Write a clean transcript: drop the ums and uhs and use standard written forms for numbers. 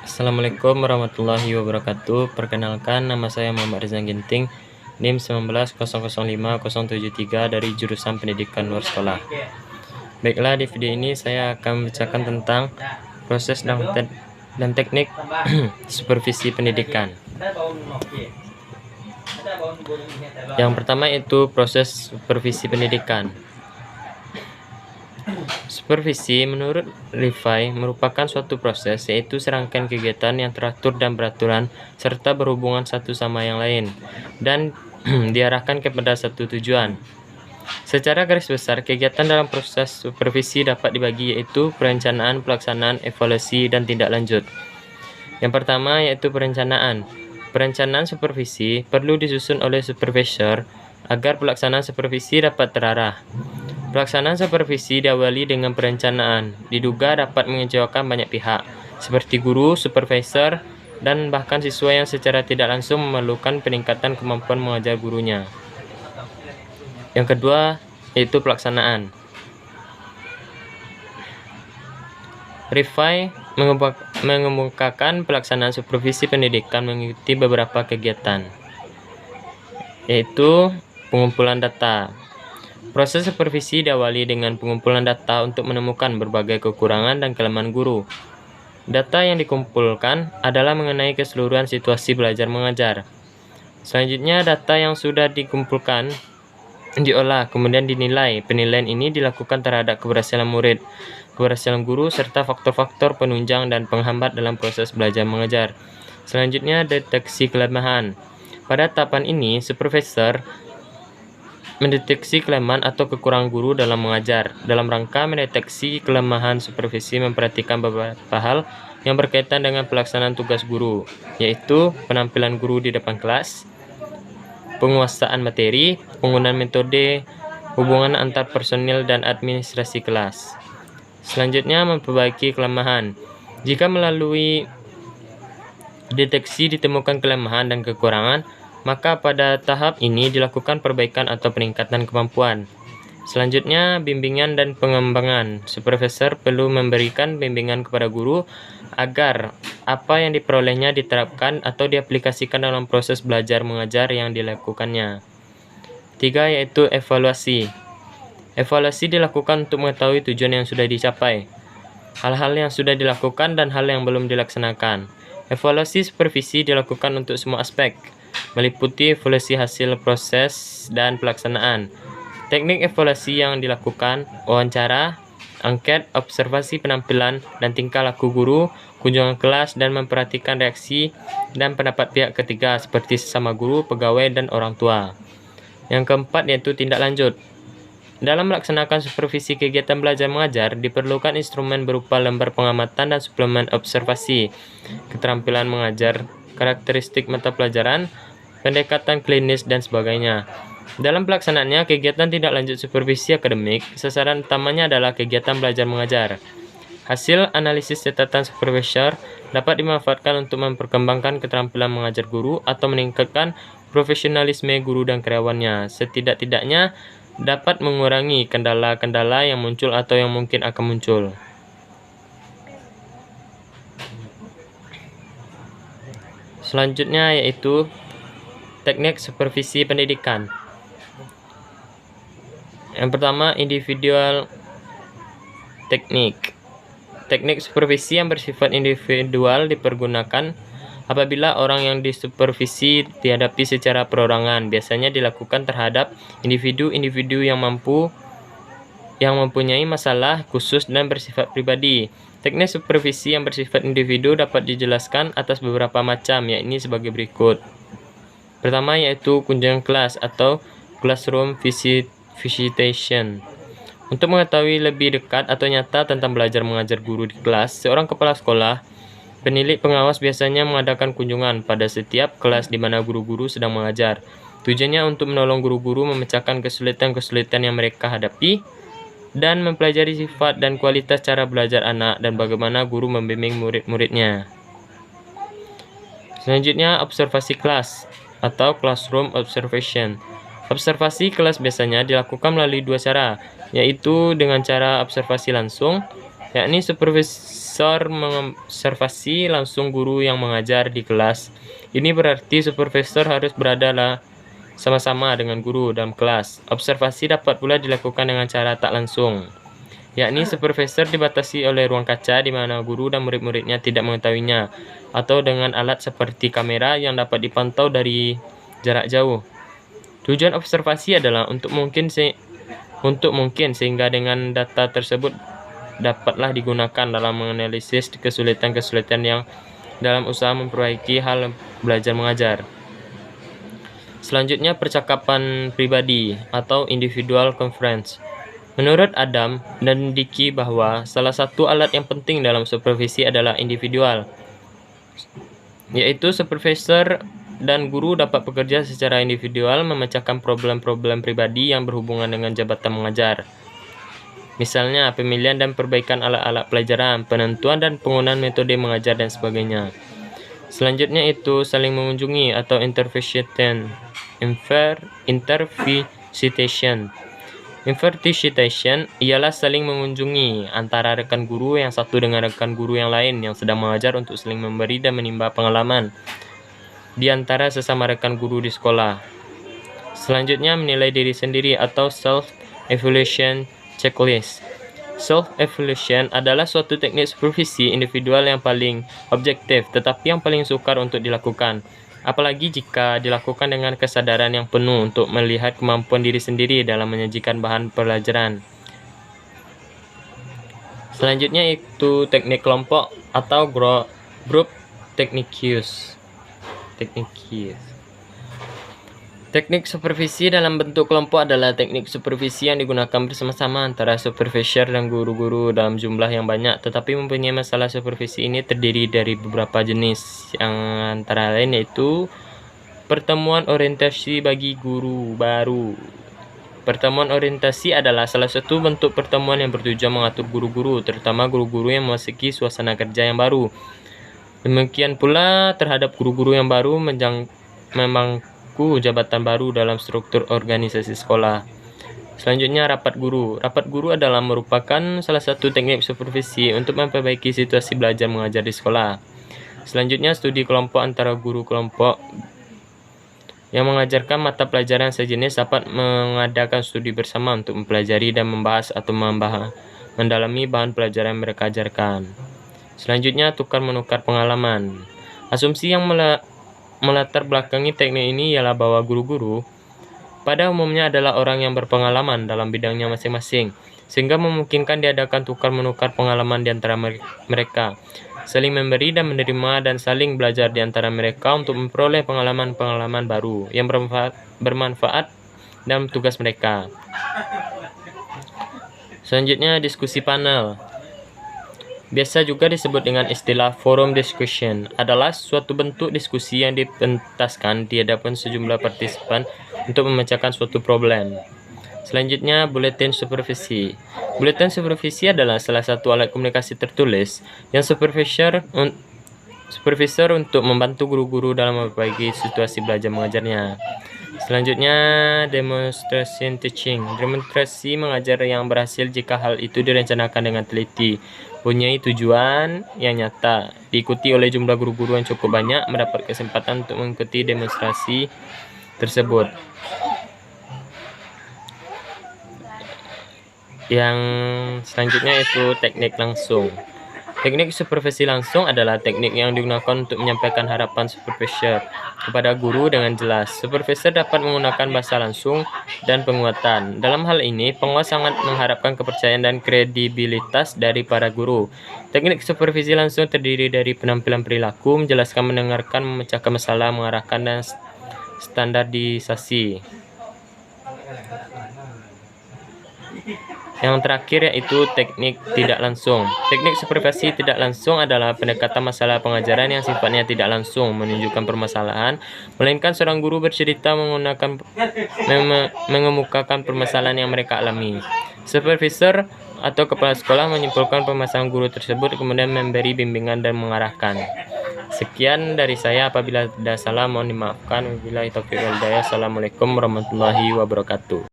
Assalamualaikum warahmatullahi wabarakatuh. Perkenalkan, nama saya Muhammad Rizwan Ginting, NIM 1900573 dari jurusan Pendidikan Luar Sekolah. Baiklah, di video ini saya akan membacakan tentang proses dan teknik supervisi pendidikan. Yang pertama itu proses supervisi pendidikan. Supervisi menurut Rifai merupakan suatu proses, yaitu serangkaian kegiatan yang teratur dan beraturan serta berhubungan satu sama yang lain dan diarahkan kepada satu tujuan. Secara garis besar, kegiatan dalam proses supervisi dapat dibagi yaitu perencanaan, pelaksanaan, evaluasi, dan tindak lanjut. Yang pertama yaitu perencanaan. Perencanaan supervisi perlu disusun oleh supervisor agar pelaksanaan supervisi dapat terarah. Pelaksanaan supervisi diawali dengan perencanaan, diduga dapat mengecewakan banyak pihak, seperti guru, supervisor, dan bahkan siswa yang secara tidak langsung memerlukan peningkatan kemampuan mengajar gurunya. Yang kedua, yaitu pelaksanaan. Rifai mengemukakan pelaksanaan supervisi pendidikan mengikuti beberapa kegiatan, yaitu pengumpulan data. Proses supervisi diawali dengan pengumpulan data untuk menemukan berbagai kekurangan dan kelemahan guru. Data yang dikumpulkan adalah mengenai keseluruhan situasi belajar mengajar. Selanjutnya, data yang sudah dikumpulkan diolah, kemudian dinilai. Penilaian ini dilakukan terhadap keberhasilan murid, keberhasilan guru, serta faktor-faktor penunjang dan penghambat dalam proses belajar mengajar. Selanjutnya, deteksi kelemahan. Pada tahapan ini, supervisor mendeteksi kelemahan atau kekurangan guru dalam mengajar. Dalam rangka mendeteksi kelemahan, supervisi memperhatikan beberapa hal yang berkaitan dengan pelaksanaan tugas guru, yaitu penampilan guru di depan kelas, penguasaan materi, penggunaan metode, hubungan antar personil dan administrasi kelas. Selanjutnya, memperbaiki kelemahan. Jika melalui deteksi ditemukan kelemahan dan kekurangan, maka pada tahap ini dilakukan perbaikan atau peningkatan kemampuan. Selanjutnya, bimbingan dan pengembangan. Supervisor perlu memberikan bimbingan kepada guru agar apa yang diperolehnya diterapkan atau diaplikasikan dalam proses belajar mengajar yang dilakukannya. 3. Yaitu evaluasi. Evaluasi dilakukan untuk mengetahui tujuan yang sudah dicapai, hal-hal yang sudah dilakukan, dan hal yang belum dilaksanakan. Evaluasi supervisi dilakukan untuk semua aspek, meliputi evaluasi hasil proses dan pelaksanaan. Teknik evaluasi yang dilakukan: wawancara, angket, observasi penampilan dan tingkah laku guru, kunjungan kelas, dan memperhatikan reaksi dan pendapat pihak ketiga seperti sesama guru, pegawai, dan orang tua. Yang keempat yaitu tindak lanjut. Dalam melaksanakan supervisi kegiatan belajar mengajar, diperlukan instrumen berupa lembar pengamatan dan suplemen observasi, keterampilan mengajar, karakteristik mata pelajaran, pendekatan klinis, dan sebagainya. Dalam pelaksanaannya, kegiatan tindak lanjut supervisi akademik, sasaran utamanya adalah kegiatan belajar mengajar. Hasil analisis catatan supervisor dapat dimanfaatkan untuk memperkembangkan keterampilan mengajar guru atau meningkatkan profesionalisme guru dan karyawannya. Setidak-tidaknya dapat mengurangi kendala-kendala yang muncul atau yang mungkin akan muncul. Selanjutnya yaitu teknik supervisi pendidikan. Yang pertama, individual teknik. Teknik supervisi yang bersifat individual dipergunakan apabila orang yang disupervisi dihadapi secara perorangan. Biasanya dilakukan terhadap individu-individu yang mempunyai masalah khusus dan bersifat pribadi. Teknik supervisi yang bersifat individu dapat dijelaskan atas beberapa macam, yakni sebagai berikut. Pertama yaitu kunjungan kelas atau classroom visitation. Untuk mengetahui lebih dekat atau nyata tentang belajar mengajar guru di kelas, seorang kepala sekolah, penilik pengawas biasanya mengadakan kunjungan pada setiap kelas di mana guru-guru sedang mengajar. Tujuannya untuk menolong guru-guru memecahkan kesulitan-kesulitan yang mereka hadapi dan mempelajari sifat dan kualitas cara belajar anak dan bagaimana guru membimbing murid-muridnya. Selanjutnya, observasi kelas atau classroom observation. Observasi kelas biasanya dilakukan melalui dua cara, yaitu dengan cara observasi langsung yakni supervisor mengobservasi langsung guru yang mengajar di kelas. Ini berarti supervisor harus berada sama-sama dengan guru dalam kelas. Observasi dapat pula dilakukan dengan cara tak langsung, yakni supervisor dibatasi oleh ruang kaca di mana guru dan murid-muridnya tidak mengetahuinya, atau dengan alat seperti kamera yang dapat dipantau dari jarak jauh. Tujuan observasi adalah untuk mungkin sehingga dengan data tersebut dapatlah digunakan dalam menganalisis kesulitan-kesulitan yang dalam usaha memperbaiki hal belajar mengajar. Selanjutnya, percakapan pribadi atau individual conference. Menurut Adam dan Dicky bahwa salah satu alat yang penting dalam supervisi adalah individual, yaitu supervisor dan guru dapat bekerja secara individual memecahkan problem-problem pribadi yang berhubungan dengan jabatan mengajar. Misalnya, pemilihan dan perbaikan alat-alat pelajaran, penentuan dan penggunaan metode mengajar, dan sebagainya. Selanjutnya itu saling mengunjungi atau intervisitation. Intervisitation ialah saling mengunjungi antara rekan guru yang satu dengan rekan guru yang lain yang sedang mengajar untuk saling memberi dan menimba pengalaman di antara sesama rekan guru di sekolah. Selanjutnya, menilai diri sendiri atau self-evaluation checklist. Self-evaluation adalah suatu teknik supervisi individual yang paling objektif tetapi yang paling sukar untuk dilakukan, apalagi jika dilakukan dengan kesadaran yang penuh untuk melihat kemampuan diri sendiri dalam menyajikan bahan pelajaran. Selanjutnya itu teknik kelompok atau group techniques. Teknik supervisi dalam bentuk kelompok adalah teknik supervisi yang digunakan bersama-sama antara supervisor dan guru-guru dalam jumlah yang banyak, tetapi mempunyai masalah. Supervisi ini terdiri dari beberapa jenis, yang antara lain yaitu pertemuan orientasi bagi guru baru. Pertemuan orientasi adalah salah satu bentuk pertemuan yang bertujuan mengatur guru-guru, terutama guru-guru yang memasuki suasana kerja yang baru. Demikian pula terhadap guru-guru yang baru memangku jabatan baru dalam struktur organisasi sekolah. Selanjutnya, rapat guru. Rapat guru adalah merupakan salah satu teknik supervisi untuk memperbaiki situasi belajar mengajar di sekolah. Selanjutnya, studi kelompok antara guru kelompok yang mengajarkan mata pelajaran sejenis dapat mengadakan studi bersama untuk mempelajari dan membahas atau mendalami bahan pelajaran yang mereka ajarkan. Selanjutnya, tukar-menukar pengalaman. Asumsi yang melatar belakangi teknik ini ialah bahwa guru-guru pada umumnya adalah orang yang berpengalaman dalam bidangnya masing-masing, sehingga memungkinkan diadakan tukar-menukar pengalaman di antara mereka, saling memberi dan menerima, dan saling belajar di antara mereka untuk memperoleh pengalaman-pengalaman baru yang bermanfaat dalam tugas mereka. Selanjutnya, diskusi panel. Biasa juga disebut dengan istilah forum discussion, adalah suatu bentuk diskusi yang dipentaskan di hadapan sejumlah partisipan untuk memecahkan suatu problem. Selanjutnya, buletin supervisi. Buletin supervisi adalah salah satu alat komunikasi tertulis yang supervisor untuk membantu guru-guru dalam memperbaiki situasi belajar mengajarnya. Selanjutnya, demonstration teaching. Demonstrasi mengajar yang berhasil jika hal itu direncanakan dengan teliti, punyai tujuan yang nyata, diikuti oleh jumlah guru-guru yang cukup banyak, mendapat kesempatan untuk mengikuti demonstrasi tersebut. Yang selanjutnya itu teknik langsung. Teknik supervisi langsung adalah teknik yang digunakan untuk menyampaikan harapan supervisor kepada guru dengan jelas. Supervisor dapat menggunakan bahasa langsung dan penguatan. Dalam hal ini, penguas sangat mengharapkan kepercayaan dan kredibilitas dari para guru. Teknik supervisi langsung terdiri dari penampilan perilaku, menjelaskan, mendengarkan, memecahkan masalah, mengarahkan, dan standarisasi. Yang terakhir yaitu teknik tidak langsung. Teknik supervisi tidak langsung adalah pendekatan masalah pengajaran yang sifatnya tidak langsung menunjukkan permasalahan, melainkan seorang guru bercerita mengemukakan permasalahan yang mereka alami. Supervisor atau kepala sekolah menyimpulkan permasalahan guru tersebut, kemudian memberi bimbingan dan mengarahkan. Sekian dari saya, apabila ada salah mohon dimaafkan. Wabillahi taufiq wal hidayah. Assalamualaikum warahmatullahi wabarakatuh.